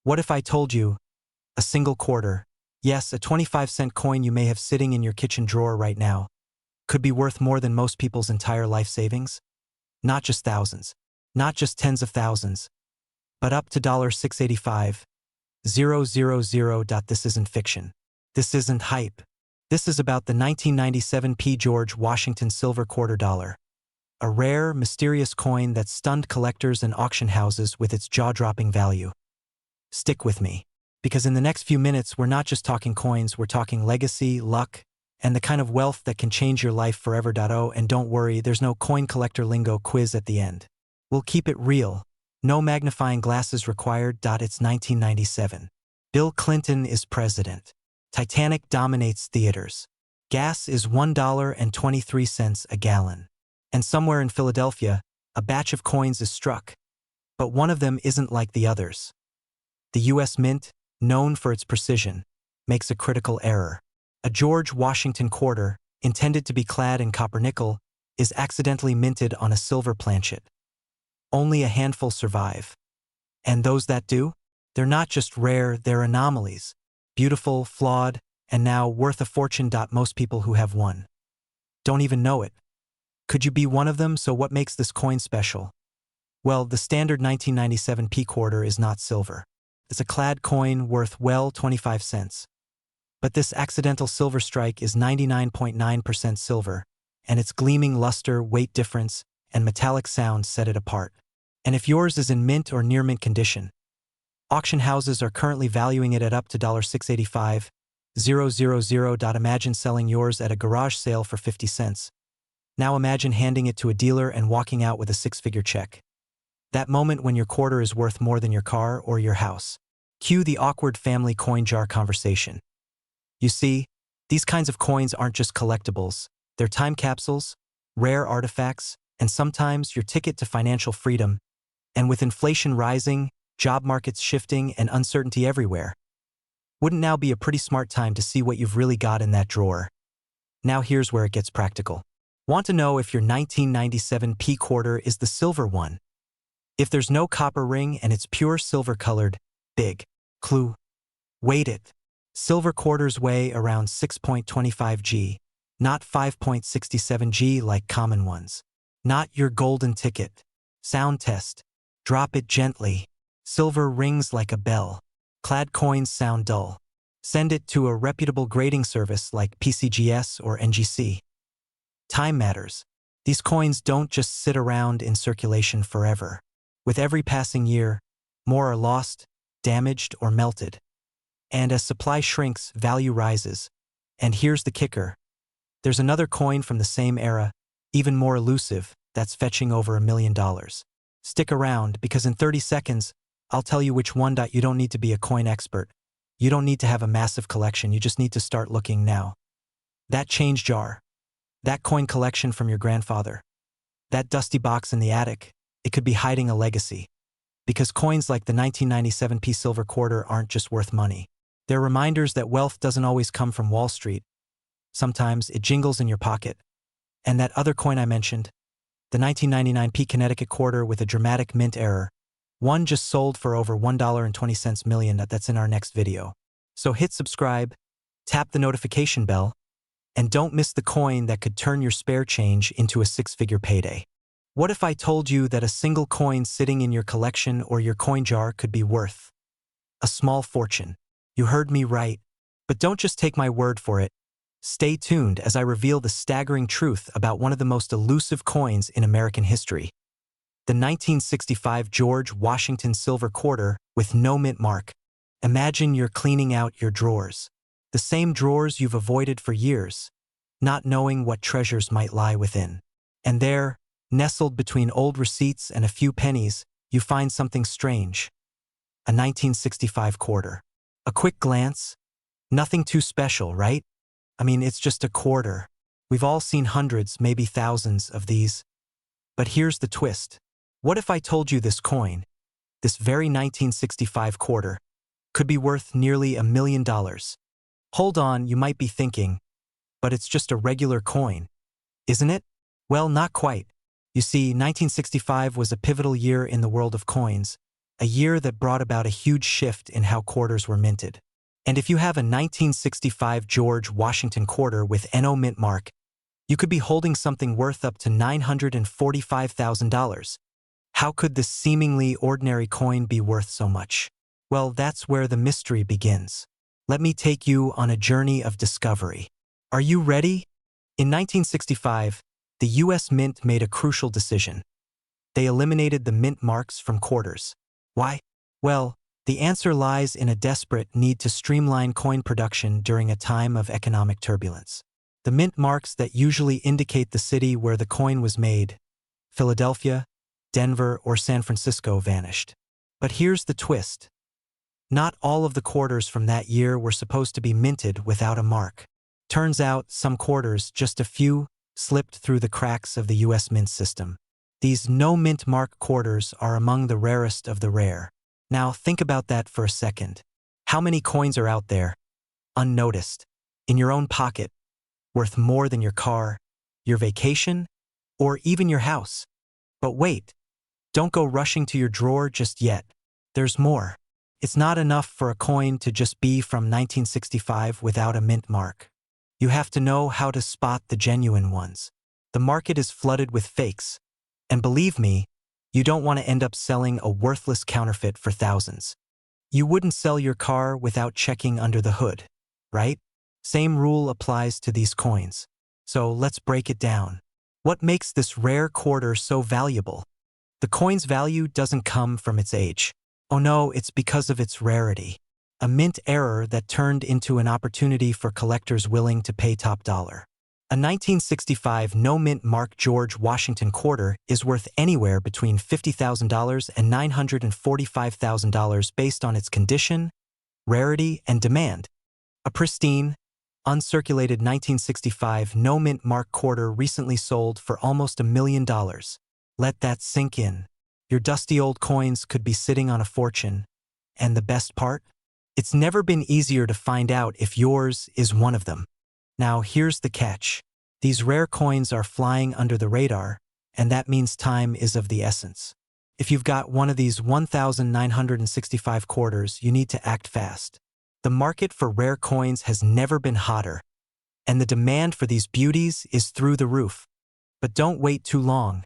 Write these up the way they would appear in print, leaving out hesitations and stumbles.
What if I told you a single quarter, yes, a 25-cent coin you may have sitting in your kitchen drawer right now, could be worth more than most people's entire life savings? Not just thousands, not just tens of thousands, but up to $685,000. This isn't fiction. This isn't hype. This is about the 1997 George Washington silver quarter dollar. A rare, mysterious coin that stunned collectors and auction houses with its jaw-dropping value. Stick with me, because in the next few minutes we're not just talking coins, we're talking legacy, luck, and the kind of wealth that can change your life forever. Oh, and don't worry, there's no coin collector lingo quiz at the end. We'll keep it real. No magnifying glasses required. It's 1997. Bill Clinton is president. Titanic dominates theaters. Gas is $1.23 a gallon. And somewhere in Philadelphia, a batch of coins is struck. But one of them isn't like the others. The U.S. Mint, known for its precision, makes a critical error. A George Washington quarter, intended to be clad in copper nickel, is accidentally minted on a silver planchet. Only a handful survive. And those that do? They're not just rare, they're anomalies. Beautiful, flawed, and now worth a fortune. Most people who have one don't even know it. Could you be one of them? So what makes this coin special? Well, the standard 1997 quarter is not silver. It's a clad coin worth, well, 25 cents. But this accidental silver strike is 99.9% silver, and its gleaming luster, weight difference, and metallic sound set it apart. And if yours is in mint or near mint condition, auction houses are currently valuing it at up to $685,000. Imagine selling yours at a garage sale for 50 cents. Now imagine handing it to a dealer and walking out with a six-figure check. That moment when your quarter is worth more than your car or your house. Cue the awkward family coin jar conversation. You see, these kinds of coins aren't just collectibles. They're time capsules, rare artifacts, and sometimes your ticket to financial freedom. And with inflation rising, job markets shifting, and uncertainty everywhere, wouldn't now be a pretty smart time to see what you've really got in that drawer? Now here's where it gets practical. Want to know if your 1997 quarter is the silver one? If there's no copper ring and it's pure silver-colored, big clue. Weight it. Silver quarters weigh around 6.25 g, not 5.67 g like common ones. Not your golden ticket. Sound test. Drop it gently. Silver rings like a bell. Clad coins sound dull. Send it to a reputable grading service like PCGS or NGC. Time matters. These coins don't just sit around in circulation forever. With every passing year, more are lost, damaged, or melted. And as supply shrinks, value rises. And here's the kicker. There's another coin from the same era, even more elusive, that's fetching over $1 million. Stick around, because in 30 seconds, I'll tell you which one. You don't need to be a coin expert. You don't need to have a massive collection. You just need to start looking now. That change jar. That coin collection from your grandfather. That dusty box in the attic. It could be hiding a legacy. Because coins like the 1997 silver quarter aren't just worth money. They're reminders that wealth doesn't always come from Wall Street. Sometimes it jingles in your pocket. And that other coin I mentioned, the 1999 Connecticut quarter with a dramatic mint error, one just sold for over $1.20 million. That's in our next video. So hit subscribe, tap the notification bell, and don't miss the coin that could turn your spare change into a six-figure payday. What if I told you that a single coin sitting in your collection or your coin jar could be worth a small fortune? You heard me right. But don't just take my word for it. Stay tuned as I reveal the staggering truth about one of the most elusive coins in American history. The 1965 George Washington silver quarter with no mint mark. Imagine you're cleaning out your drawers. The same drawers you've avoided for years, not knowing what treasures might lie within. And there, nestled between old receipts and a few pennies, you find something strange. A 1965 quarter. A quick glance. Nothing too special, right? I mean, it's just a quarter. We've all seen hundreds, maybe thousands of these. But here's the twist. What if I told you this coin, this very 1965 quarter, could be worth nearly $1 million? Hold on, you might be thinking, but it's just a regular coin, isn't it? Well, not quite. You see, 1965 was a pivotal year in the world of coins, a year that brought about a huge shift in how quarters were minted. And if you have a 1965 George Washington quarter with NO mint mark, you could be holding something worth up to $945,000. How could this seemingly ordinary coin be worth so much? Well, that's where the mystery begins. Let me take you on a journey of discovery. Are you ready? In 1965, the US Mint made a crucial decision. They eliminated the mint marks from quarters. Why? Well, the answer lies in a desperate need to streamline coin production during a time of economic turbulence. The mint marks that usually indicate the city where the coin was made, Philadelphia, Denver, or San Francisco, vanished. But here's the twist. Not all of the quarters from that year were supposed to be minted without a mark. Turns out some quarters, just a few, slipped through the cracks of the US Mint system. These no-mint mark quarters are among the rarest of the rare. Now think about that for a second. How many coins are out there, unnoticed, in your own pocket, worth more than your car, your vacation, or even your house? But wait, don't go rushing to your drawer just yet. There's more. It's not enough for a coin to just be from 1965 without a mint mark. You have to know how to spot the genuine ones. The market is flooded with fakes. And believe me, you don't want to end up selling a worthless counterfeit for thousands. You wouldn't sell your car without checking under the hood, right? Same rule applies to these coins. So let's break it down. What makes this rare quarter so valuable? The coin's value doesn't come from its age. Oh no, it's because of its rarity. A mint error that turned into an opportunity for collectors willing to pay top dollar. A 1965 no-mint mark George Washington quarter is worth anywhere between $50,000 and $945,000 based on its condition, rarity, and demand. A pristine, uncirculated 1965 no-mint mark quarter recently sold for almost $1 million. Let that sink in. Your dusty old coins could be sitting on a fortune. And the best part? It's never been easier to find out if yours is one of them. Now here's the catch. These rare coins are flying under the radar, and that means time is of the essence. If you've got one of these 1,965 quarters, you need to act fast. The market for rare coins has never been hotter, and the demand for these beauties is through the roof. But don't wait too long.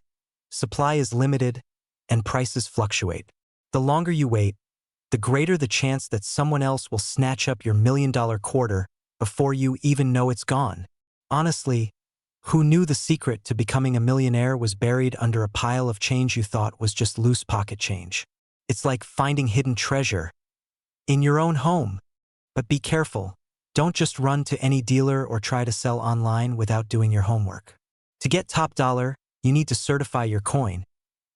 Supply is limited, and prices fluctuate. The longer you wait, the greater the chance that someone else will snatch up your $1,000,000 quarter before you even know it's gone. Honestly, who knew the secret to becoming a millionaire was buried under a pile of change you thought was just loose pocket change? It's like finding hidden treasure in your own home. But be careful. Don't just run to any dealer or try to sell online without doing your homework. To get top dollar, you need to certify your coin,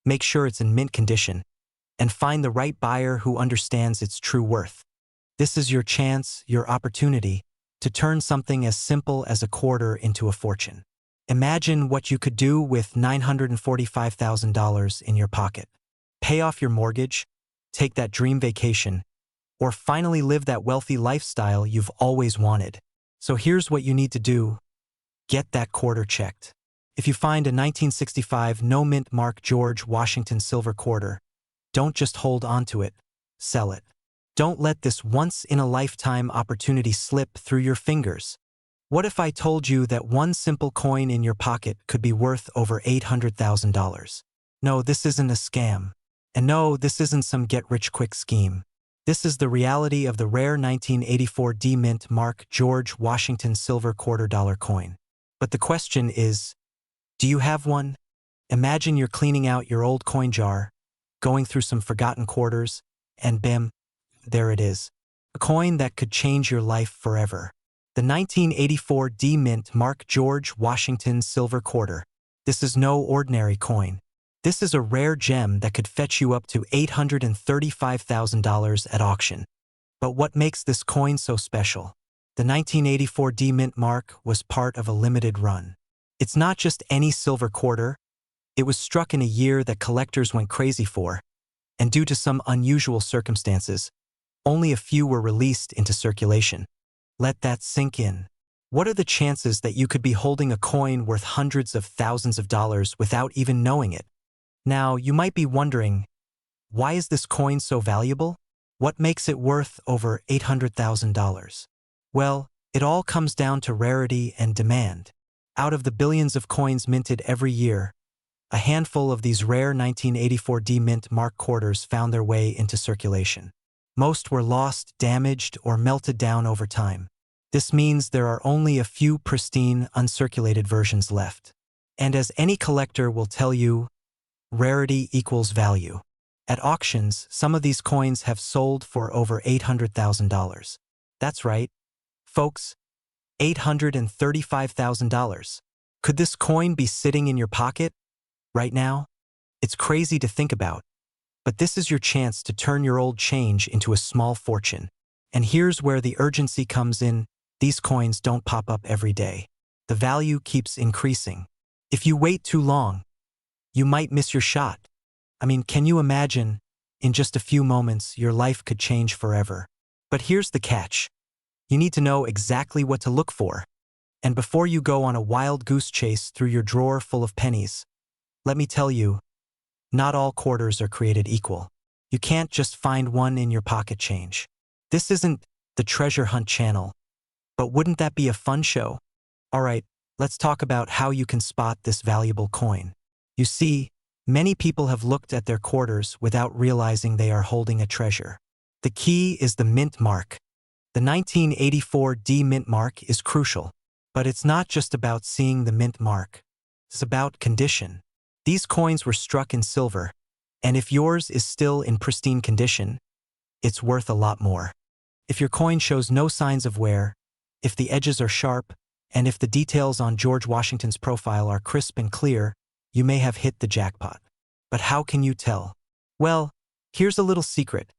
make sure it's in mint condition, and find the right buyer who understands its true worth. This is your chance, your opportunity, to turn something as simple as a quarter into a fortune. Imagine what you could do with $945,000 in your pocket. Pay off your mortgage, take that dream vacation, or finally live that wealthy lifestyle you've always wanted. So here's what you need to do. Get that quarter checked. If you find a 1965 no-mint mark George Washington silver quarter, don't just hold on to it, sell it. Don't let this once-in-a-lifetime opportunity slip through your fingers. What if I told you that one simple coin in your pocket could be worth over $800,000? No, this isn't a scam. And no, this isn't some get-rich-quick scheme. This is the reality of the rare 1984 D-mint mark George Washington silver $quarter coin. But the question is, do you have one? Imagine you're cleaning out your old coin jar, going through some forgotten quarters, and bim, there it is. A coin that could change your life forever. The 1984 D-mint mark George Washington silver quarter. This is no ordinary coin. This is a rare gem that could fetch you up to $835,000 at auction. But what makes this coin so special? The 1984 D-mint mark was part of a limited run. It's not just any silver quarter. It was struck in a year that collectors went crazy for, and due to some unusual circumstances, only a few were released into circulation. Let that sink in. What are the chances that you could be holding a coin worth hundreds of thousands of dollars without even knowing it? Now, you might be wondering, Why is this coin so valuable? What makes it worth over $800,000? Well, it all comes down to rarity and demand. Out of the billions of coins minted every year, a handful of these rare 1984 D Mint Mark quarters found their way into circulation. Most were lost, damaged, or melted down over time. This means there are only a few pristine, uncirculated versions left. And as any collector will tell you, rarity equals value. At auctions, some of these coins have sold for over $800,000. That's right, folks, $835,000. Could this coin be sitting in your pocket right now? It's crazy to think about, but this is your chance to turn your old change into a small fortune. And here's where the urgency comes in. These coins don't pop up every day. The value keeps increasing. If you wait too long, you might miss your shot. I mean, can you imagine? In just a few moments, your life could change forever. But here's the catch. You need to know exactly what to look for. And before you go on a wild goose chase through your drawer full of pennies, let me tell you, not all quarters are created equal. You can't just find one in your pocket change. This isn't the treasure hunt channel, but wouldn't that be a fun show? All right, let's talk about how you can spot this valuable coin. You see, many people have looked at their quarters without realizing they are holding a treasure. The key is the mint mark. The 1984 D mint mark is crucial, but it's not just about seeing the mint mark. It's about condition. These coins were struck in silver, and if yours is still in pristine condition, it's worth a lot more. If your coin shows no signs of wear, if the edges are sharp, and if the details on George Washington's profile are crisp and clear, you may have hit the jackpot. But how can you tell? Well, here's a little secret.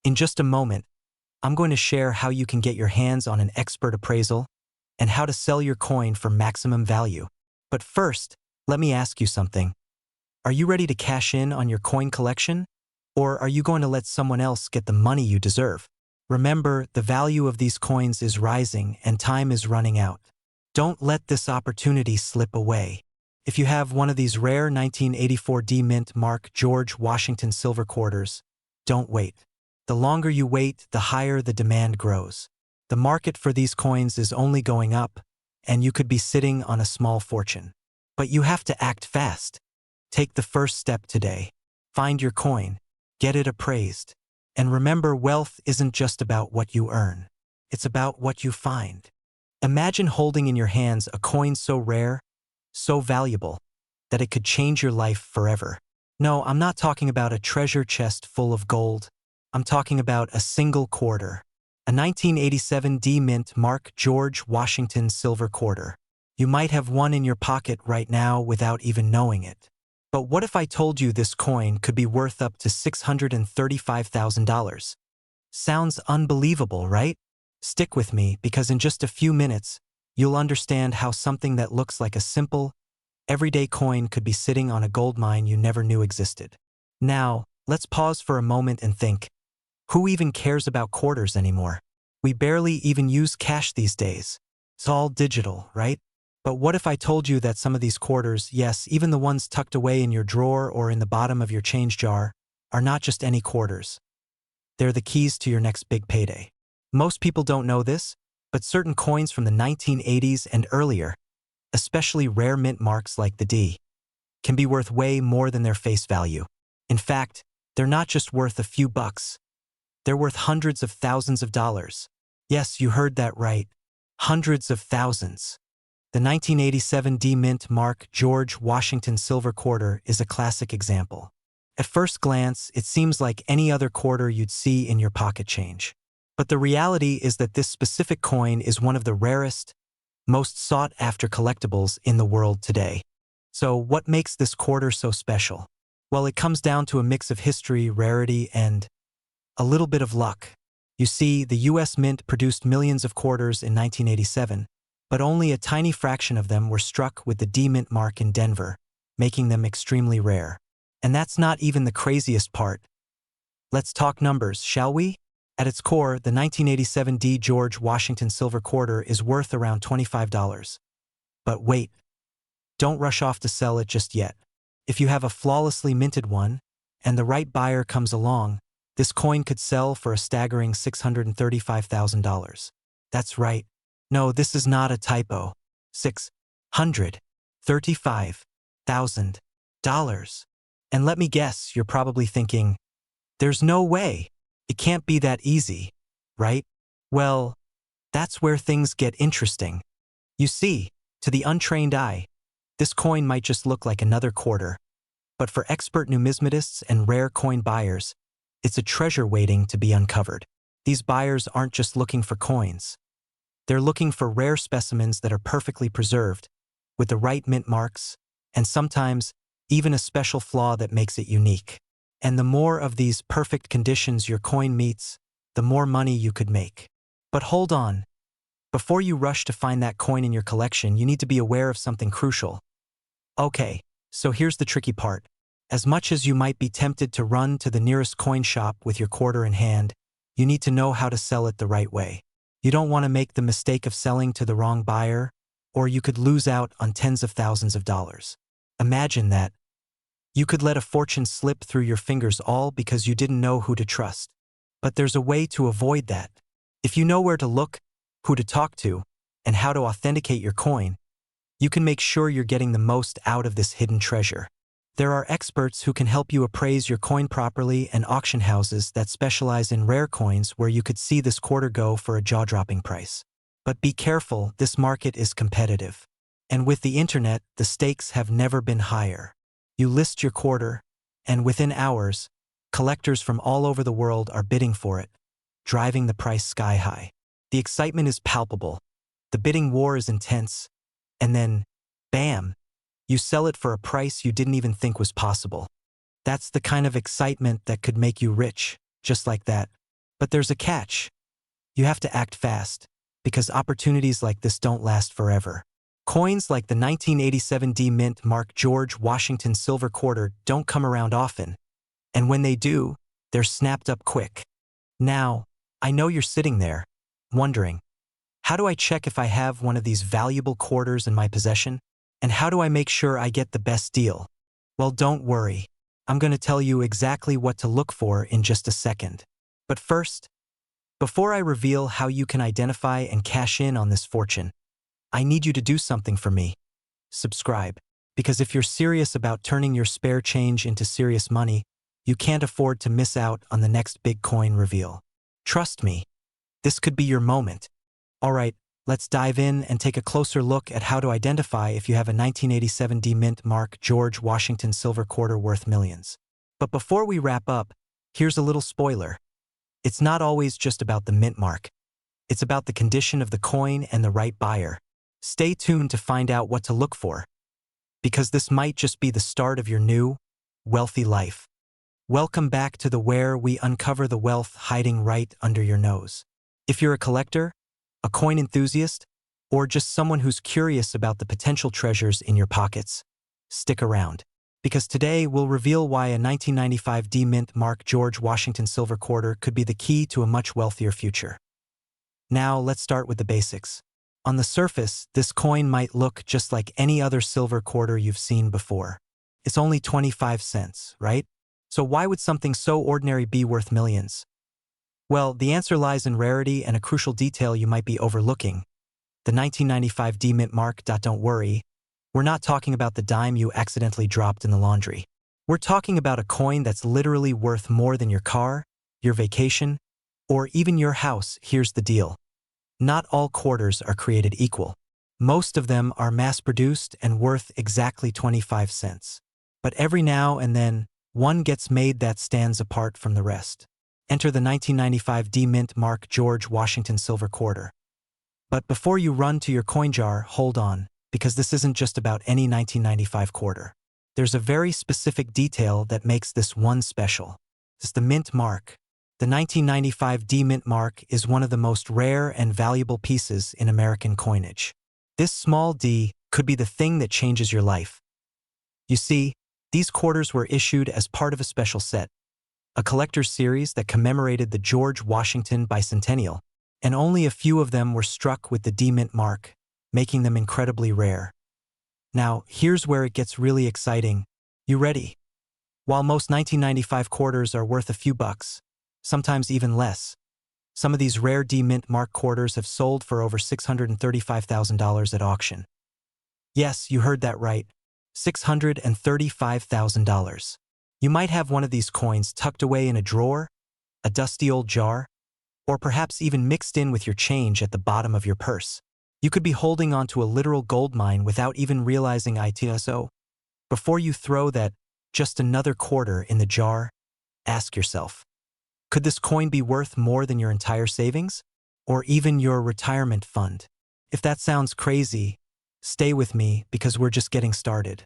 In just a moment, I'm going to share how you can get your hands on an expert appraisal and how to sell your coin for maximum value. But first, let me ask you something. Are you ready to cash in on your coin collection? Or are you going to let someone else get the money you deserve? Remember, the value of these coins is rising and time is running out. Don't let this opportunity slip away. If you have one of these rare 1984 D Mint Mark George Washington silver quarters, don't wait. The longer you wait, the higher the demand grows. The market for these coins is only going up, and you could be sitting on a small fortune. But you have to act fast. Take the first step today. Find your coin, get it appraised. And remember, wealth isn't just about what you earn. It's about what you find. Imagine holding in your hands a coin so rare, so valuable, that it could change your life forever. No, I'm not talking about a treasure chest full of gold. I'm talking about a single quarter. A 1987 D Mint Mark George Washington silver quarter. You might have one in your pocket right now without even knowing it. But what if I told you this coin could be worth up to $635,000? Sounds unbelievable, right? Stick with me, because in just a few minutes, you'll understand how something that looks like a simple, everyday coin could be sitting on a gold mine you never knew existed. Now, let's pause for a moment and think. Who even cares about quarters anymore? We barely even use cash these days. It's all digital, right? But what if I told you that some of these quarters, yes, even the ones tucked away in your drawer or in the bottom of your change jar, are not just any quarters. They're the keys to your next big payday. Most people don't know this, but certain coins from the 1980s and earlier, especially rare mint marks like the D, can be worth way more than their face value. In fact, they're not just worth a few bucks. They're worth hundreds of thousands of dollars. Yes, you heard that right. Hundreds of thousands. The 1987 D Mint Mark George Washington silver quarter is a classic example. At first glance, it seems like any other quarter you'd see in your pocket change. But the reality is that this specific coin is one of the rarest, most sought-after collectibles in the world today. So what makes this quarter so special? Well, it comes down to a mix of history, rarity, and a little bit of luck. You see, the US Mint produced millions of quarters in 1987, but only a tiny fraction of them were struck with the D Mint mark in Denver, making them extremely rare. And that's not even the craziest part. Let's talk numbers, shall we? At its core, the 1987 D George Washington silver quarter is worth around $25. But wait, don't rush off to sell it just yet. If you have a flawlessly minted one, and the right buyer comes along, this coin could sell for a staggering $635,000. That's right. No, this is not a typo. $635,000. And let me guess, you're probably thinking, there's no way. It can't be that easy, right? Well, that's where things get interesting. You see, to the untrained eye, this coin might just look like another quarter, but for expert numismatists and rare coin buyers, it's a treasure waiting to be uncovered. These buyers aren't just looking for coins. They're looking for rare specimens that are perfectly preserved, with the right mint marks, and sometimes even a special flaw that makes it unique. And the more of these perfect conditions your coin meets, the more money you could make. But hold on. Before you rush to find that coin in your collection, you need to be aware of something crucial. Okay, so here's the tricky part. As much as you might be tempted to run to the nearest coin shop with your quarter in hand, you need to know how to sell it the right way. You don't want to make the mistake of selling to the wrong buyer, or you could lose out on tens of thousands of dollars. Imagine that. You could let a fortune slip through your fingers all because you didn't know who to trust. But there's a way to avoid that. If you know where to look, who to talk to, and how to authenticate your coin, you can make sure you're getting the most out of this hidden treasure. There are experts who can help you appraise your coin properly, and auction houses that specialize in rare coins where you could see this quarter go for a jaw-dropping price. But be careful, this market is competitive. And with the internet, the stakes have never been higher. You list your quarter, and within hours, collectors from all over the world are bidding for it, driving the price sky high. The excitement is palpable, the bidding war is intense, and then, bam, you sell it for a price you didn't even think was possible. That's the kind of excitement that could make you rich, just like that. But there's a catch. You have to act fast, because opportunities like this don't last forever. Coins like the 1987 D Mint Mark George Washington Silver Quarter don't come around often, and when they do, they're snapped up quick. Now, I know you're sitting there, wondering, how do I check if I have one of these valuable quarters in my possession? And how do I make sure I get the best deal? Well, don't worry. I'm going to tell you exactly what to look for in just a second. But first, before I reveal how you can identify and cash in on this fortune, I need you to do something for me. Subscribe. Because if you're serious about turning your spare change into serious money, you can't afford to miss out on the next big coin reveal. Trust me, this could be your moment. All right, let's dive in and take a closer look at how to identify if you have a 1987 D Mint Mark George Washington Silver Quarter worth millions. But before we wrap up, here's a little spoiler. It's not always just about the mint mark. It's about the condition of the coin and the right buyer. Stay tuned to find out what to look for, because this might just be the start of your new, wealthy life. Welcome back to where we uncover the wealth hiding right under your nose. If you're a collector, a coin enthusiast, or just someone who's curious about the potential treasures in your pockets, stick around. Because today we'll reveal why a 1995 D Mint Mark George Washington Silver Quarter could be the key to a much wealthier future. Now let's start with the basics. On the surface, this coin might look just like any other silver quarter you've seen before. It's only 25 cents, right? So why would something so ordinary be worth millions? Well, the answer lies in rarity and a crucial detail you might be overlooking. The 1995 D Mint Mark. Don't worry, we're not talking about the dime you accidentally dropped in the laundry. We're talking about a coin that's literally worth more than your car, your vacation, or even your house. Here's the deal. Not all quarters are created equal. Most of them are mass-produced and worth exactly 25 cents. But every now and then, one gets made that stands apart from the rest. Enter the 1995 D Mint Mark George Washington Silver Quarter. But before you run to your coin jar, hold on, because this isn't just about any 1995 quarter. There's a very specific detail that makes this one special. It's the mint mark. The 1995 D Mint Mark is one of the most rare and valuable pieces in American coinage. This small d could be the thing that changes your life. You see, these quarters were issued as part of a special set, a collector's series that commemorated the George Washington bicentennial, and only a few of them were struck with the D Mint Mark, making them incredibly rare. Now, here's where it gets really exciting. You ready? While most 1995 quarters are worth a few bucks, sometimes even less, some of these rare D-Mint mark quarters have sold for over $635,000 at auction. Yes, you heard that right. $635,000. You might have one of these coins tucked away in a drawer, a dusty old jar, or perhaps even mixed in with your change at the bottom of your purse. You could be holding onto a literal gold mine without even realizing it. So, before you throw that just another quarter in the jar, ask yourself, could this coin be worth more than your entire savings? Or even your retirement fund? If that sounds crazy, stay with me because we're just getting started.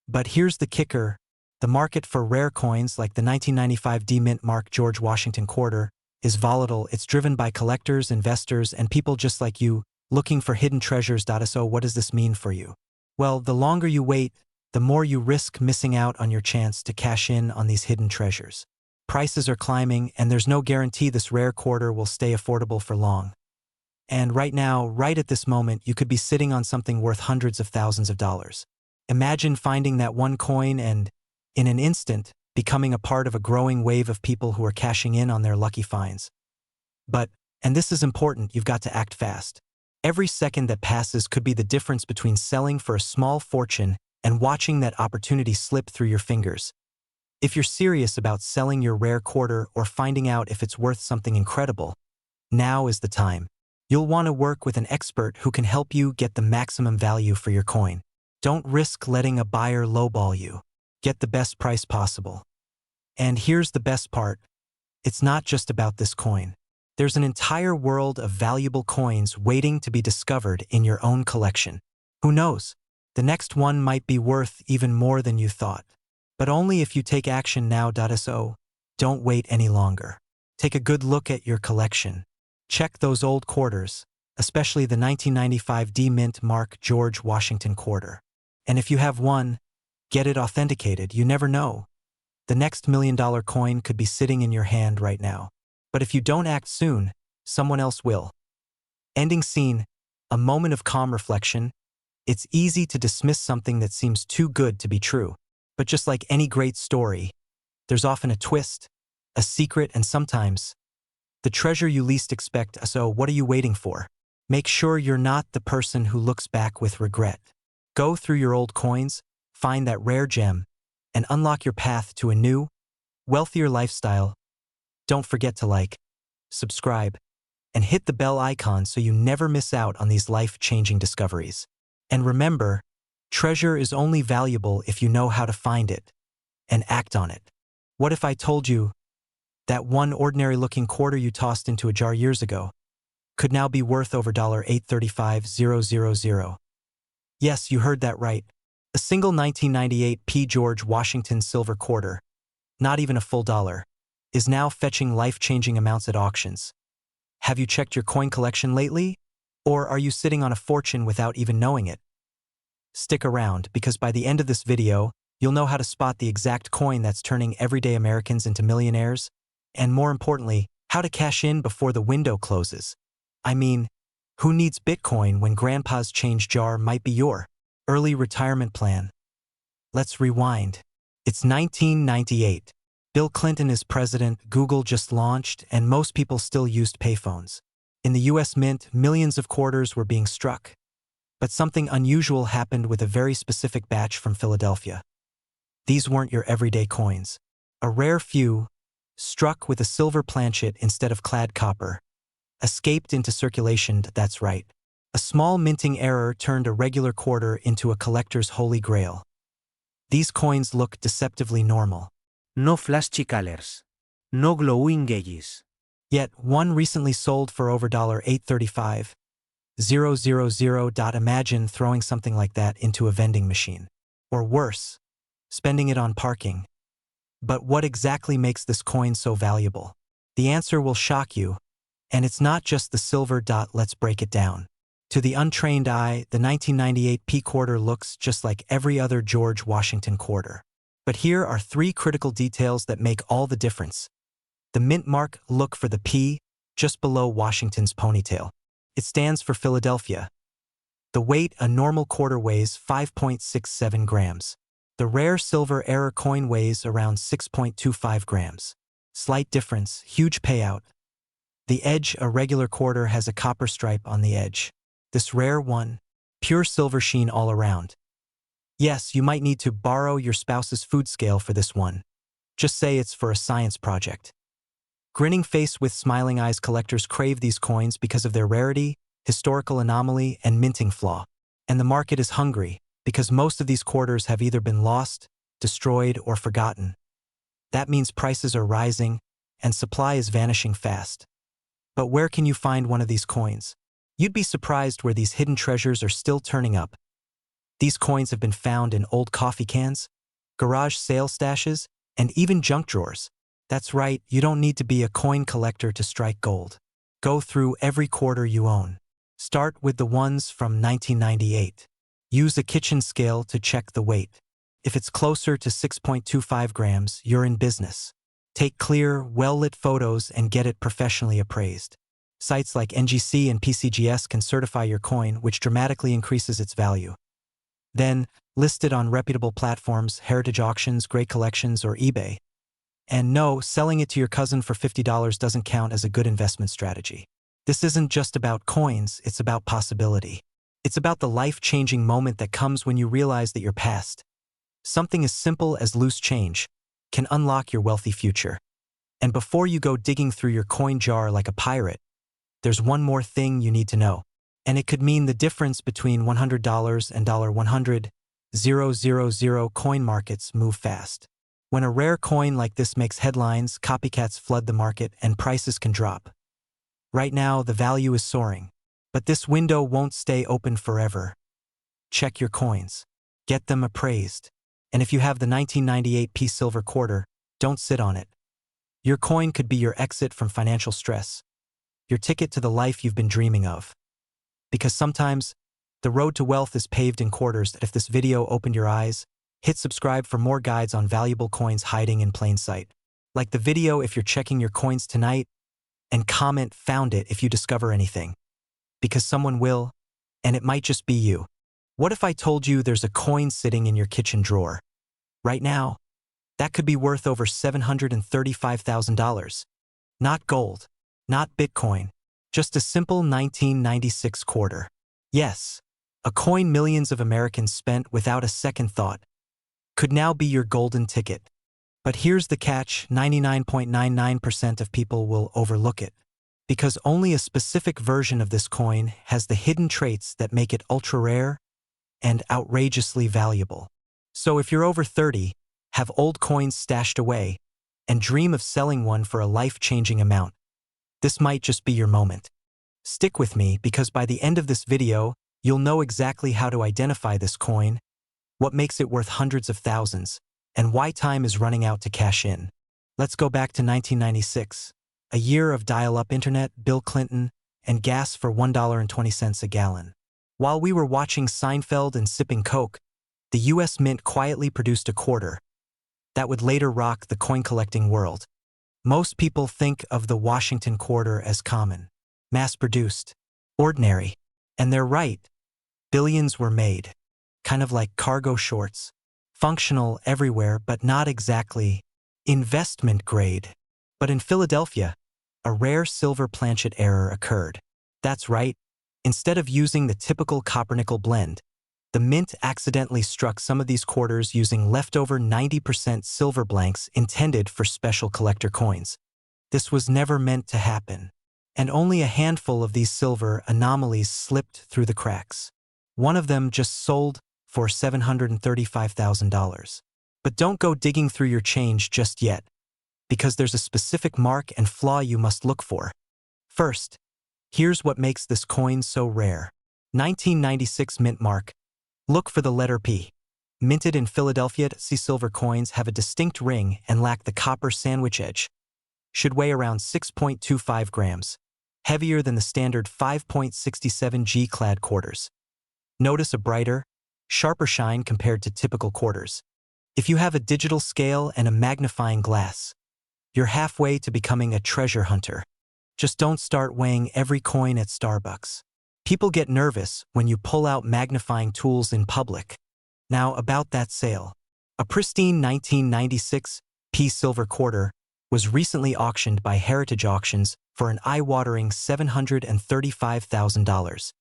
But here's the kicker. The market for rare coins like the 1995 D-Mint Mark George Washington quarter is volatile. It's driven by collectors, investors, and people just like you looking for hidden treasures. So what does this mean for you? Well, the longer you wait, the more you risk missing out on your chance to cash in on these hidden treasures. Prices are climbing, and there's no guarantee this rare quarter will stay affordable for long. And right now, right at this moment, you could be sitting on something worth hundreds of thousands of dollars. Imagine finding that one coin and, in an instant, becoming a part of a growing wave of people who are cashing in on their lucky finds. But, and this is important, you've got to act fast. Every second that passes could be the difference between selling for a small fortune and watching that opportunity slip through your fingers. If you're serious about selling your rare quarter or finding out if it's worth something incredible, now is the time. You'll want to work with an expert who can help you get the maximum value for your coin. Don't risk letting a buyer lowball you. Get the best price possible. And here's the best part. It's not just about this coin. There's an entire world of valuable coins waiting to be discovered in your own collection. Who knows? The next one might be worth even more than you thought. But only if you take action now. So, don't wait any longer. Take a good look at your collection. Check those old quarters, especially the 1995 D-Mint Mark George Washington quarter. And if you have one, get it authenticated. You never know. The next $1 million coin could be sitting in your hand right now. But if you don't act soon, someone else will. Ending scene, a moment of calm reflection. It's easy to dismiss something that seems too good to be true. But just like any great story, there's often a twist, a secret, and sometimes the treasure you least expect. So what are you waiting for? Make sure you're not the person who looks back with regret. Go through your old coins, find that rare gem, and unlock your path to a new, wealthier lifestyle. Don't forget to like, subscribe, and hit the bell icon so you never miss out on these life-changing discoveries. And remember, treasure is only valuable if you know how to find it and act on it. What if I told you that one ordinary-looking quarter you tossed into a jar years ago could now be worth over $835,000? Yes, you heard that right. A single 1998 P. George Washington silver quarter, not even a full dollar, is now fetching life-changing amounts at auctions. Have you checked your coin collection lately? Or are you sitting on a fortune without even knowing it? Stick around, because by the end of this video, you'll know how to spot the exact coin that's turning everyday Americans into millionaires, and more importantly, how to cash in before the window closes. I mean, who needs Bitcoin when Grandpa's change jar might be your early retirement plan? Let's rewind. It's 1998. Bill Clinton is president, Google just launched, and most people still used payphones. In the US Mint, millions of quarters were being struck. But something unusual happened with a very specific batch from Philadelphia. These weren't your everyday coins. A rare few, struck with a silver planchet instead of clad copper, escaped into circulation. That's right. A small minting error turned a regular quarter into a collector's holy grail. These coins look deceptively normal. No flashy colors. No glowing gauges. Yet, one recently sold for over $835,000. Imagine throwing something like that into a vending machine. Or worse, spending it on parking. But what exactly makes this coin so valuable? The answer will shock you. And it's not just the silver. Let's break it down. To the untrained eye, the 1998 P quarter looks just like every other George Washington quarter. But here are 3 critical details that make all the difference. The mint mark, look for the P just below Washington's ponytail. It stands for Philadelphia. The weight, a normal quarter weighs 5.67 grams. The rare silver error coin weighs around 6.25 grams. Slight difference, huge payout. The edge, a regular quarter, has a copper stripe on the edge. This rare one, pure silver sheen all around. Yes, you might need to borrow your spouse's food scale for this one. Just say it's for a science project. Grinning face with smiling eyes, collectors crave these coins because of their rarity, historical anomaly, and minting flaw. And the market is hungry, because most of these quarters have either been lost, destroyed, or forgotten. That means prices are rising, and supply is vanishing fast. But where can you find one of these coins? You'd be surprised where these hidden treasures are still turning up. These coins have been found in old coffee cans, garage sale stashes, and even junk drawers. That's right, you don't need to be a coin collector to strike gold. Go through every quarter you own. Start with the ones from 1998. Use a kitchen scale to check the weight. If it's closer to 6.25 grams, you're in business. Take clear, well-lit photos and get it professionally appraised. Sites like NGC and PCGS can certify your coin, which dramatically increases its value. Then, list it on reputable platforms, heritage auctions, great collections, or eBay. And no, selling it to your cousin for $50 doesn't count as a good investment strategy. This isn't just about coins, it's about possibility. It's about the life-changing moment that comes when you realize that your past, something as simple as loose change, can unlock your wealthy future. And before you go digging through your coin jar like a pirate, there's one more thing you need to know. And it could mean the difference between $100 and $100. 000 coin markets move fast. When a rare coin like this makes headlines, copycats flood the market and prices can drop. Right now, the value is soaring. But this window won't stay open forever. Check your coins. Get them appraised. And if you have the 1998 P silver quarter, don't sit on it. Your coin could be your exit from financial stress, your ticket to the life you've been dreaming of. Because sometimes, the road to wealth is paved in quarters. If this video opened your eyes, hit subscribe for more guides on valuable coins hiding in plain sight. Like the video if you're checking your coins tonight, and comment "found it" if you discover anything. Because someone will, and it might just be you. What if I told you there's a coin sitting in your kitchen drawer? Right now, that could be worth over $735,000. Not gold, not Bitcoin, just a simple 1996 quarter. Yes, a coin millions of Americans spent without a second thought could now be your golden ticket. But here's the catch: 99.99% of people will overlook it. Because only a specific version of this coin has the hidden traits that make it ultra-rare and outrageously valuable. So if you're over 30, have old coins stashed away, and dream of selling one for a life-changing amount, this might just be your moment. Stick with me, because by the end of this video, you'll know exactly how to identify this coin, what makes it worth hundreds of thousands, and why time is running out to cash in. Let's go back to 1996, a year of dial-up internet, Bill Clinton, and gas for $1.20 a gallon. While we were watching Seinfeld and sipping Coke, the US Mint quietly produced a quarter that would later rock the coin-collecting world. Most people think of the Washington quarter as common, mass-produced, ordinary. And they're right. Billions were made, kind of like cargo shorts, functional everywhere but not exactly investment grade. But in Philadelphia, a rare silver planchet error occurred. That's right. Instead of using the typical copper-nickel blend, the Mint accidentally struck some of these quarters using leftover 90% silver blanks intended for special collector coins. This was never meant to happen, and only a handful of these silver anomalies slipped through the cracks. One of them just sold for $735,000. But don't go digging through your change just yet, because there's a specific mark and flaw you must look for. First, here's what makes this coin so rare. 1996 mint mark. Look for the letter P. Minted in Philadelphia, C silver coins have a distinct ring and lack the copper sandwich edge. Should weigh around 6.25 grams, heavier than the standard 5.67 G-clad quarters. Notice a brighter, sharper shine compared to typical quarters. If you have a digital scale and a magnifying glass, you're halfway to becoming a treasure hunter. Just don't start weighing every coin at Starbucks. People get nervous when you pull out magnifying tools in public. Now about that sale. A pristine 1996 P silver quarter was recently auctioned by Heritage Auctions for an eye-watering $735,000.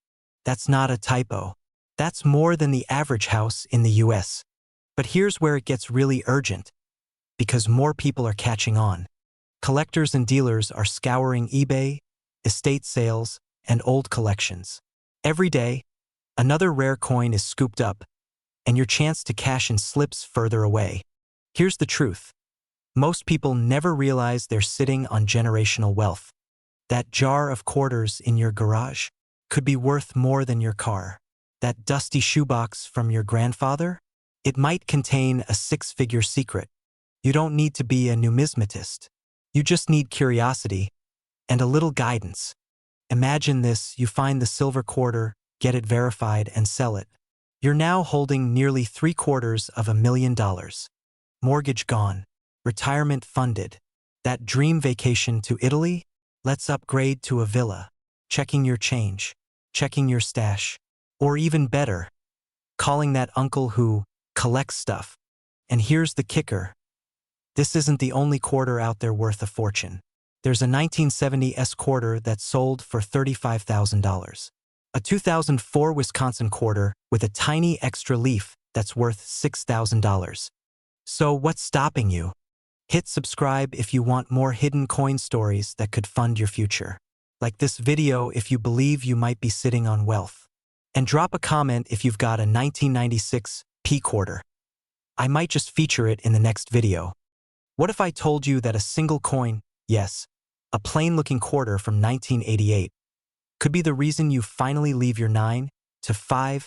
That's not a typo. That's more than the average house in the US. But here's where it gets really urgent, because more people are catching on. Collectors and dealers are scouring eBay, estate sales, and old collections. Every day, another rare coin is scooped up, and your chance to cash in slips further away. Here's the truth. Most people never realize they're sitting on generational wealth. That jar of quarters in your garage could be worth more than your car. That dusty shoebox from your grandfather? It might contain a six-figure secret. You don't need to be a numismatist. You just need curiosity and a little guidance. Imagine this: you find the silver quarter, get it verified, and sell it. You're now holding nearly $750,000. Mortgage gone. Retirement funded. That dream vacation to Italy? Let's upgrade to a villa. Checking your change. Checking your stash. Or even better, calling that uncle who collects stuff. And here's the kicker. This isn't the only quarter out there worth a fortune. There's a 1970 S quarter that sold for $35,000. A 2004 Wisconsin quarter with a tiny extra leaf that's worth $6,000. So what's stopping you? Hit subscribe if you want more hidden coin stories that could fund your future. Like this video if you believe you might be sitting on wealth. And drop a comment if you've got a 1996 P quarter. I might just feature it in the next video. What if I told you that a single coin, yes, a plain-looking quarter from 1988, could be the reason you finally leave your 9 to 5,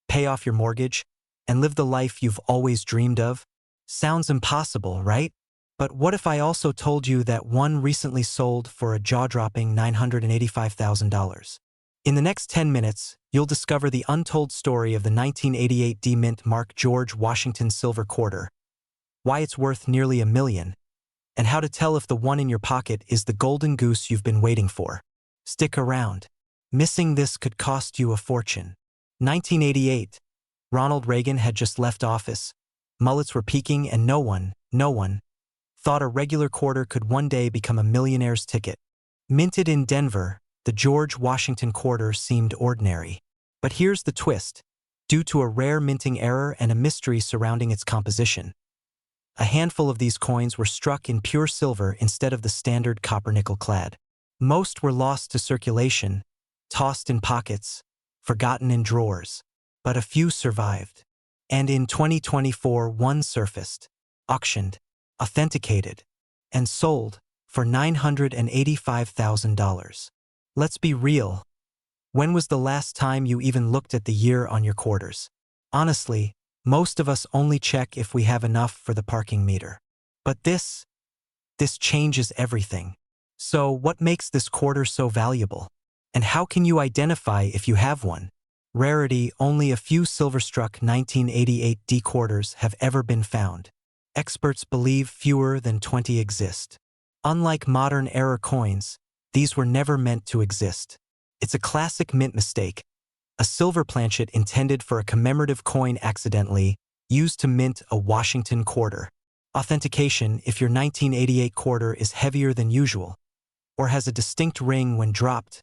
pay off your mortgage, and live the life you've always dreamed of? Sounds impossible, right? But what if I also told you that one recently sold for a jaw-dropping $985,000? In the next 10 minutes, you'll discover the untold story of the 1988 D Mint Mark George Washington silver quarter, why it's worth nearly $1 million, and how to tell if the one in your pocket is the golden goose you've been waiting for. Stick around. Missing this could cost you a fortune. 1988. Ronald Reagan had just left office. Mullets were peaking, and no one thought a regular quarter could one day become a millionaire's ticket. Minted in Denver, the George Washington quarter seemed ordinary. But here's the twist. Due to a rare minting error and a mystery surrounding its composition, a handful of these coins were struck in pure silver instead of the standard copper-nickel clad. Most were lost to circulation, tossed in pockets, forgotten in drawers. But a few survived. And in 2024, one surfaced, auctioned, authenticated, and sold for $985,000. Let's be real. When was the last time you even looked at the year on your quarters? Honestly, most of us only check if we have enough for the parking meter. But this changes everything. So what makes this quarter so valuable? And how can you identify if you have one? Rarity: only a few silver-struck 1988 D quarters have ever been found. Experts believe fewer than 20 exist. Unlike modern-era coins, these were never meant to exist. It's a classic mint mistake. A silver planchet intended for a commemorative coin accidentally used to mint a Washington quarter. Authentication: if your 1988 quarter is heavier than usual, or has a distinct ring when dropped,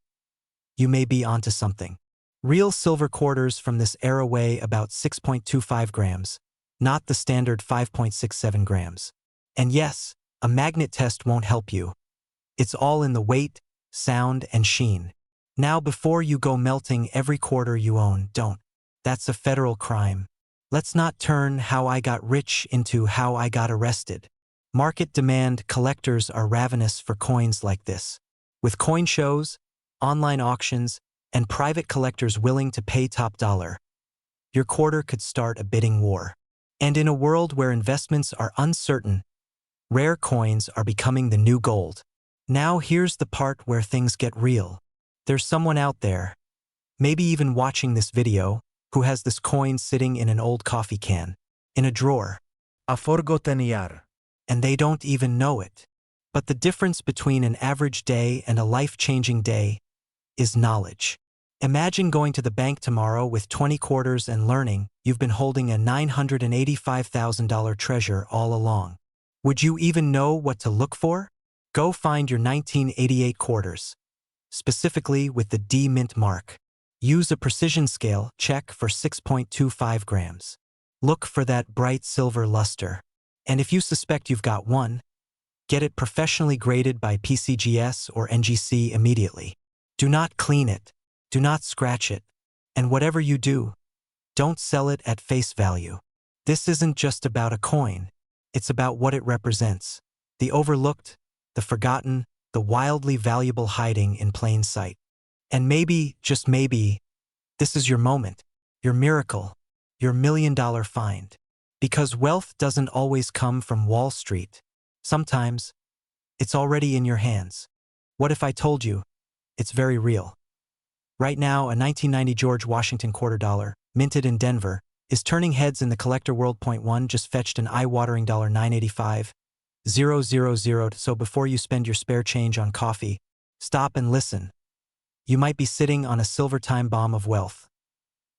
you may be onto something. Real silver quarters from this era weigh about 6.25 grams, not the standard 5.67 grams. And yes, a magnet test won't help you. It's all in the weight, sound, and sheen. Now, before you go melting every quarter you own, don't. That's a federal crime. Let's not turn how I got rich into how I got arrested. Market demand: collectors are ravenous for coins like this. With coin shows, online auctions, and private collectors willing to pay top dollar, your quarter could start a bidding war. And in a world where investments are uncertain, rare coins are becoming the new gold. Now here's the part where things get real. There's someone out there, maybe even watching this video, who has this coin sitting in an old coffee can, in a drawer. A forgotten year. And they don't even know it. But the difference between an average day and a life-changing day is knowledge. Imagine going to the bank tomorrow with 20 quarters and learning you've been holding a $985,000 treasure all along. Would you even know what to look for? Go find your 1988 quarters, specifically with the D mint mark. Use a precision scale, check for 6.25 grams. Look for that bright silver luster. And if you suspect you've got one, get it professionally graded by PCGS or NGC immediately. Do not clean it. Do not scratch it. And whatever you do, don't sell it at face value. This isn't just about a coin. It's about what it represents. The overlooked, the forgotten, the wildly valuable hiding in plain sight. And maybe, just maybe, this is your moment, your miracle, your $1,000,000 find. Because wealth doesn't always come from Wall Street. Sometimes, it's already in your hands. What if I told you, it's very real? Right now, a 1990 George Washington quarter dollar, minted in Denver, is turning heads in the collector world. Point one just fetched an eye-watering $985,000. So before you spend your spare change on coffee, stop and listen. You might be sitting on a silver time bomb of wealth.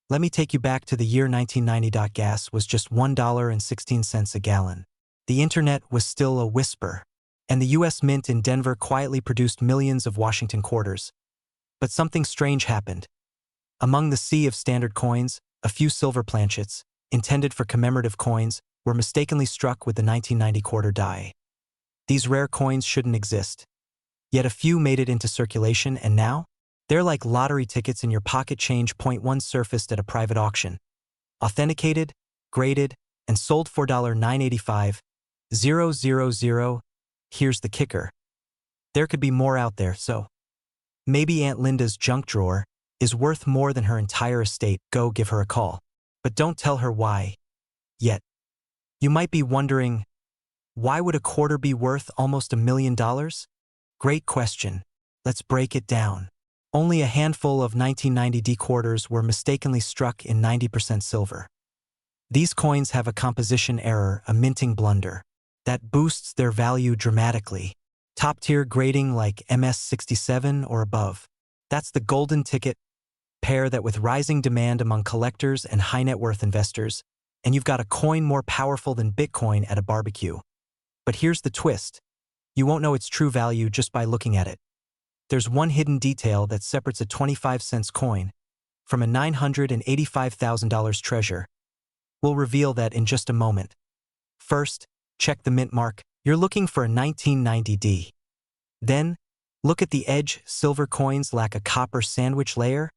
Let me take you back to the year 1990. Gas was just $1.16 a gallon. The internet was still a whisper, and the U.S. Mint in Denver quietly produced millions of Washington quarters. But something strange happened. Among the sea of standard coins, a few silver planchets, intended for commemorative coins, were mistakenly struck with the 1990 quarter die. These rare coins shouldn't exist. Yet a few made it into circulation, and now? They're like lottery tickets in your pocket. Change. Point one surfaced at a private auction. Authenticated, graded, and sold for $985,000. Here's the kicker. There could be more out there, so maybe Aunt Linda's junk drawer is worth more than her entire estate. Go give her a call. But don't tell her why yet. You might be wondering, why would a quarter be worth almost $1,000,000? Great question. Let's break it down. Only a handful of 1990 D quarters were mistakenly struck in 90% silver. These coins have a composition error, a minting blunder, that boosts their value dramatically. Top-tier grading like MS67 or above. That's the golden ticket. Pair that with rising demand among collectors and high-net-worth investors, and you've got a coin more powerful than Bitcoin at a barbecue. But here's the twist. You won't know its true value just by looking at it. There's one hidden detail that separates a 25-cent coin from a $985,000 treasure. We'll reveal that in just a moment. First, check the mint mark. You're looking for a 1990 D. Then, look at the edge. Silver coins lack a copper sandwich layer.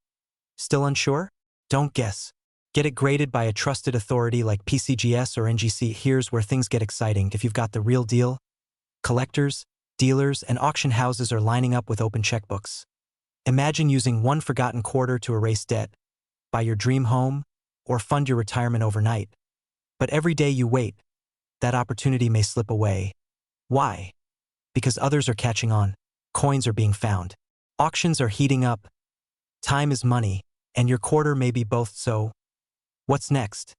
Still unsure? Don't guess. Get it graded by a trusted authority like PCGS or NGC. Here's where things get exciting. If you've got the real deal, collectors, dealers, and auction houses are lining up with open checkbooks. Imagine using one forgotten quarter to erase debt, buy your dream home, or fund your retirement overnight. But every day you wait, that opportunity may slip away. Why? Because others are catching on. Coins are being found. Auctions are heating up. Time is money, and your quarter may be both. So, what's next?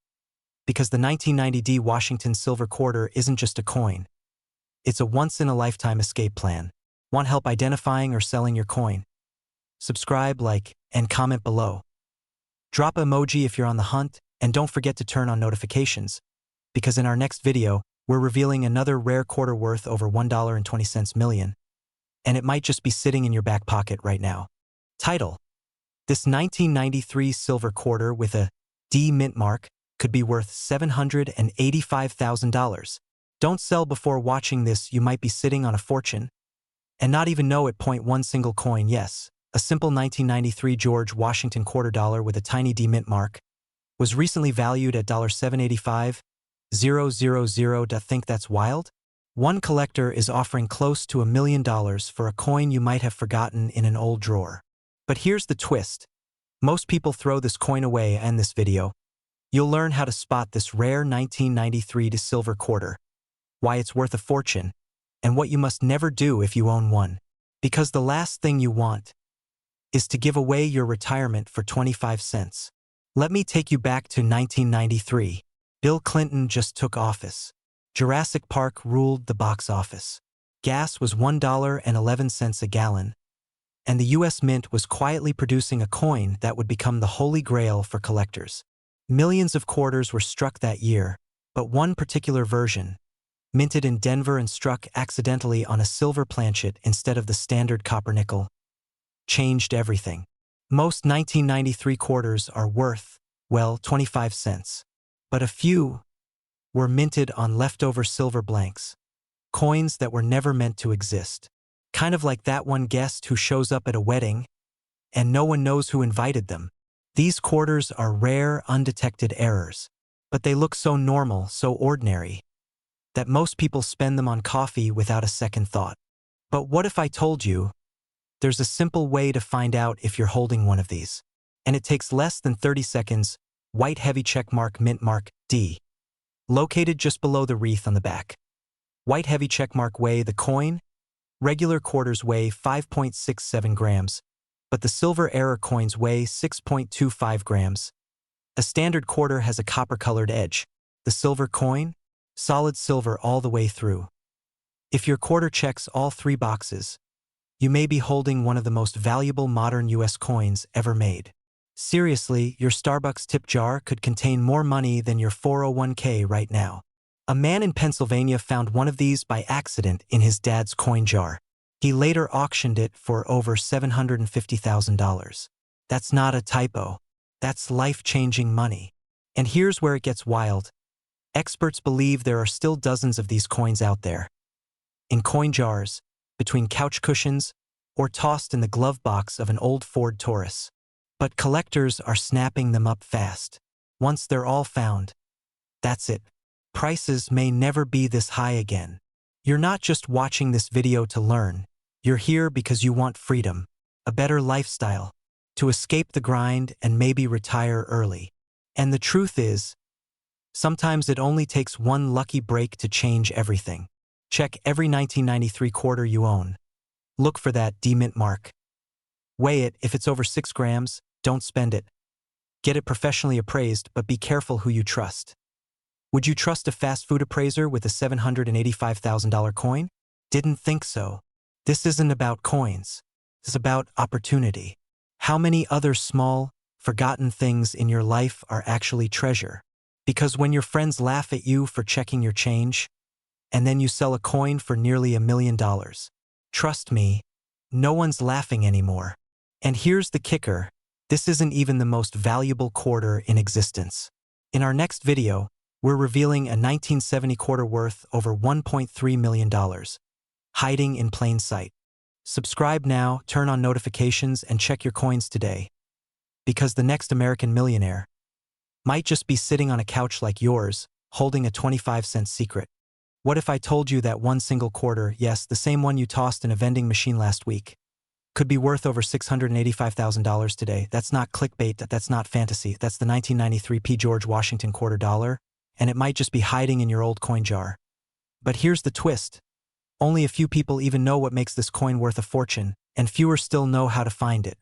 Because the 1990 D Washington silver quarter isn't just a coin. It's a once-in-a-lifetime escape plan. Want help identifying or selling your coin? Subscribe, like, and comment below. Drop an emoji if you're on the hunt, and don't forget to turn on notifications, because in our next video, we're revealing another rare quarter worth over $1.20 million, and it might just be sitting in your back pocket right now. Title: This 1993 silver quarter with a D mint mark could be worth $785,000. Don't sell before watching this. You might be sitting on a fortune and not even know it. Point one single coin. Yes, a simple 1993 George Washington quarter dollar with a tiny D mint mark was recently valued at $785,000. Think that's wild? One collector is offering close to $1,000,000 for a coin you might have forgotten in an old drawer. But here's the twist. Most people throw this coin away. In this video, you'll learn how to spot this rare 1993 to silver quarter, why it's worth a fortune, and what you must never do if you own one. Because the last thing you want is to give away your retirement for 25 cents. Let me take you back to 1993. Bill Clinton just took office. Jurassic Park ruled the box office. Gas was $1.11 a gallon. and the US Mint was quietly producing a coin that would become the holy grail for collectors. Millions of quarters were struck that year, but one particular version, minted in Denver and struck accidentally on a silver planchet instead of the standard copper nickel, changed everything. Most 1993 quarters are worth, well, 25 cents. But a few were minted on leftover silver blanks, coins that were never meant to exist. Kind of like that one guest who shows up at a wedding and no one knows who invited them. These quarters are rare, undetected errors, but they look so normal, so ordinary, that most people spend them on coffee without a second thought. But what if I told you there's a simple way to find out if you're holding one of these? And it takes less than 30 seconds. White heavy checkmark mint mark D. Located just below the wreath on the back. White heavy checkmark weigh the coin. Regular quarters weigh 5.67 grams, but the silver error coins weigh 6.25 grams. A standard quarter has a copper-colored edge. The silver coin? Solid silver all the way through. If your quarter checks all three boxes, you may be holding one of the most valuable modern US coins ever made. Seriously, your Starbucks tip jar could contain more money than your 401k right now. A man in Pennsylvania found one of these by accident in his dad's coin jar. He later auctioned it for over $750,000. That's not a typo. That's life-changing money. And here's where it gets wild. Experts believe there are still dozens of these coins out there. In coin jars, between couch cushions, or tossed in the glove box of an old Ford Taurus. But collectors are snapping them up fast. Once they're all found, that's it. Prices may never be this high again. You're not just watching this video to learn. You're here because you want freedom, a better lifestyle, to escape the grind and maybe retire early. And the truth is, sometimes it only takes one lucky break to change everything. Check every 1993 quarter you own. Look for that D mint mark. Weigh it. If it's over 6 grams, don't spend it. Get it professionally appraised, but be careful who you trust. Would you trust a fast food appraiser with a $785,000 coin? Didn't think so. This isn't about coins. It's about opportunity. How many other small, forgotten things in your life are actually treasure? Because when your friends laugh at you for checking your change, and then you sell a coin for nearly $1 million, trust me, no one's laughing anymore. And here's the kicker. This isn't even the most valuable quarter in existence. In our next video, we're revealing a 1970 quarter worth over $1.3 million, hiding in plain sight. Subscribe now, turn on notifications, and check your coins today. Because the next American millionaire might just be sitting on a couch like yours, holding a 25-cent secret. What if I told you that one single quarter, yes, the same one you tossed in a vending machine last week, could be worth over $685,000 today? That's not clickbait, that's not fantasy, that's the 1993 P. George Washington quarter dollar, and it might just be hiding in your old coin jar. But here's the twist. Only a few people even know what makes this coin worth a fortune, and fewer still know how to find it.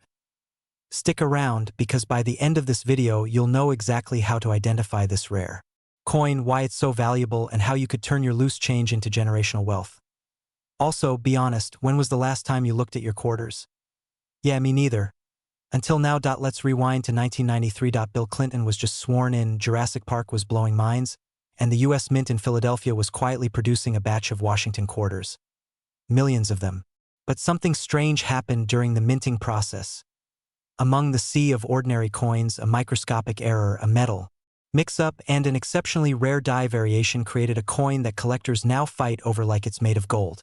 Stick around, because by the end of this video you'll know exactly how to identify this rare coin, why it's so valuable, and how you could turn your loose change into generational wealth. Also, be honest, when was the last time you looked at your quarters? Yeah, me neither. Until now. Let's rewind to 1993. Bill Clinton was just sworn in, Jurassic Park was blowing minds, and the US Mint in Philadelphia was quietly producing a batch of Washington quarters. Millions of them. But something strange happened during the minting process. Among the sea of ordinary coins, a microscopic error, a metal mix-up, and an exceptionally rare die variation created a coin that collectors now fight over like it's made of gold.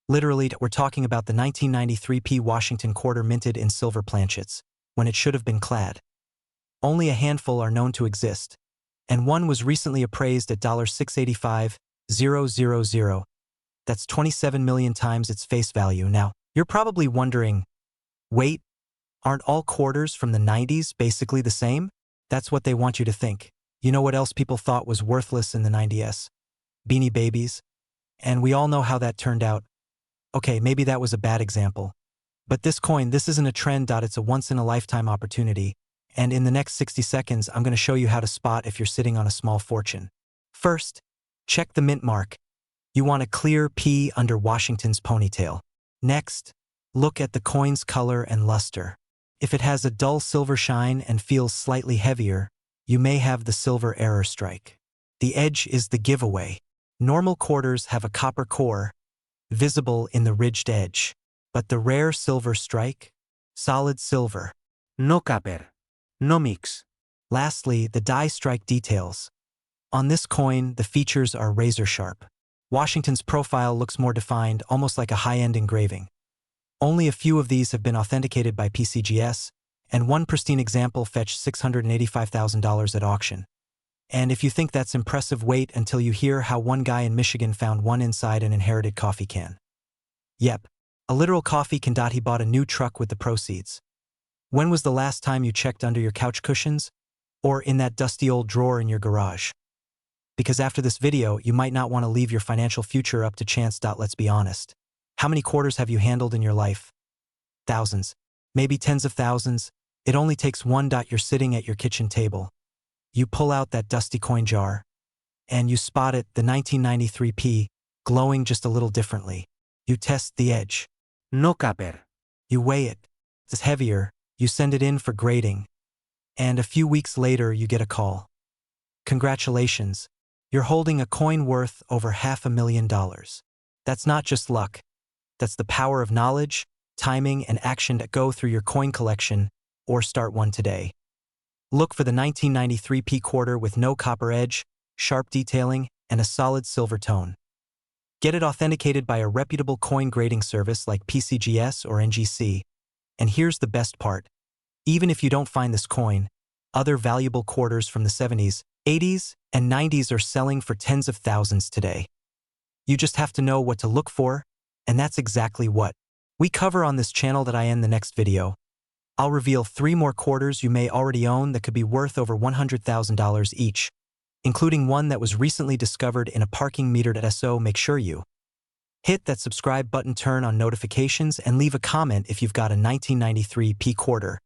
Literally, we're talking about the 1993 P. Washington quarter minted in silver planchets, when it should have been clad. Only a handful are known to exist, and one was recently appraised at $685,000. That's 27 million times its face value. Now, you're probably wondering, wait, aren't all quarters from the 90s basically the same? That's what they want you to think. You know what else people thought was worthless in the 90s? Beanie Babies. And we all know how that turned out. Okay, maybe that was a bad example. But this coin, this isn't a trend. It's a once-in-a-lifetime opportunity. And in the next 60 seconds, I'm going to show you how to spot if you're sitting on a small fortune. First, check the mint mark. You want a clear P under Washington's ponytail. Next, Look at the coin's color and luster. If it has a dull silver shine and feels slightly heavier, you may have the silver error strike. The edge is the giveaway. Normal quarters have a copper core, visible in the ridged edge. But the rare silver strike? Solid silver. No copper. No mix. Lastly, the die strike details. On this coin, the features are razor sharp. Washington's profile looks more defined, almost like a high-end engraving. Only a few of these have been authenticated by PCGS, and one pristine example fetched $685,000 at auction. And if you think that's impressive, wait until you hear how one guy in Michigan found one inside an inherited coffee can. Yep, a literal coffee can. He bought a new truck with the proceeds. When was the last time you checked under your couch cushions? Or in that dusty old drawer in your garage? Because after this video, you might not want to leave your financial future up to chance. Let's be honest. How many quarters have you handled in your life? Thousands. Maybe tens of thousands. It only takes one. You're sitting at your kitchen table. You pull out that dusty coin jar, and you spot it, the 1993p, glowing just a little differently. You test the edge. No copper. You weigh it. It's heavier. You send it in for grading. And a few weeks later, you get a call. Congratulations. You're holding a coin worth over $500,000. That's not just luck. That's the power of knowledge, timing, and action that go through your coin collection, or start one today. Look for the 1993p quarter with no copper edge, sharp detailing, and a solid silver tone. Get it authenticated by a reputable coin grading service like PCGS or NGC. And here's the best part. Even if you don't find this coin, other valuable quarters from the 70s, 80s, and 90s are selling for tens of thousands today. You just have to know what to look for, and that's exactly what we cover on this channel. That I end the next video. I'll reveal 3 more quarters you may already own that could be worth over $100,000 each, including one that was recently discovered in a parking meter. So make sure you hit that subscribe button, turn on notifications, and leave a comment if you've got a 1993p quarter.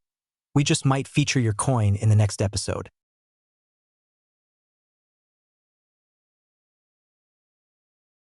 We just might feature your coin in the next episode.